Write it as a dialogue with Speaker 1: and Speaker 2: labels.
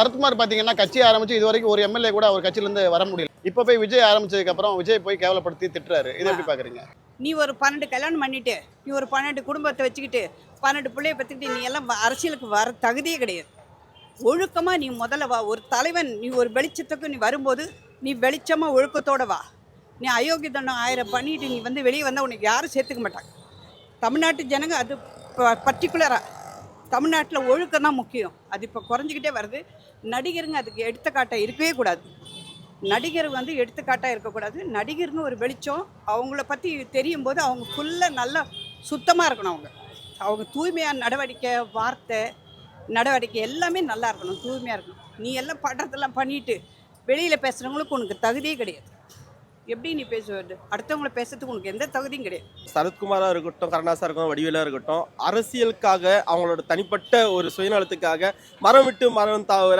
Speaker 1: சரத்குமார் பாத்தீங்கன்னா கட்சி ஆரம்பிச்சு இது வரைக்கும் ஒரு எம்எல்ஏ கூட அவர் கட்சியில இருந்து வர முடியல. இப்ப போய் விஜய் ஆரம்பிச்சதுக்கு அப்புறம் விஜய் போய் கேவலப்படுத்தி திட்டுறாரு. இதை எப்படி பாக்குறீங்க?
Speaker 2: நீ ஒரு 12 கல்யாணம் பண்ணிட்டு, நீ ஒரு 12 குடும்பத்தை வச்சுக்கிட்டு, 12 பிள்ளைய பெற்றுக்கிட்டு, நீ எல்லாம் அரசியலுக்கு வர தகுதியே கிடையாது. ஒழுக்கமா நீ முதல்ல வா. ஒரு தலைவன் நீ ஒரு வெளிச்சத்துக்கு நீ வரும்போது நீ வெளிச்சமா ஒழுக்கத்தோட வா. நீ அயோக்கியத்தனம் 1000 பண்ணிட்டு நீ வெளியே வந்தால் உனக்கு யாரும் சேர்த்துக்க மாட்டாங்க. தமிழ்நாட்டு ஜனங்க அது பர்டிகுலராக தமிழ்நாட்டில் ஒழுக்கம் தான் முக்கியம். அது இப்போ குறைஞ்சிக்கிட்டே வருது. நடிகருங்க அதுக்கு எடுத்துக்காட்டாக இருக்கவே கூடாது. நடிகர் எடுத்துக்காட்டாக இருக்கக்கூடாது. நடிகருங்க ஒரு வெளிச்சம். அவங்கள பற்றி தெரியும் போது அவங்க ஃபுல்லாக நல்லா சுத்தமாக இருக்கணும். அவங்க தூய்மையான நடவடிக்கை, வார்த்தை, நடவடிக்கை எல்லாமே நல்லா இருக்கணும், தூய்மையாக இருக்கணும். நீ எல்லாம் படுறதெல்லாம் பண்ணிட்டு வெளியில் பேசுகிறவங்களுக்கு உனக்கு தகுதியே கிடையாது. எப்படி நீ பேசுவது? அடுத்தவங்களை பேசுறதுக்கு உனக்கு எந்த தகுதியும் கிடையாது.
Speaker 3: சரத்குமாராக இருக்கட்டும், கருணாஸாக இருக்கட்டும், வடிவேலாக இருக்கட்டும், அரசியலுக்காக அவங்களோட தனிப்பட்ட ஒரு சுயநலத்துக்காக மரம் விட்டு மரம் தாவுற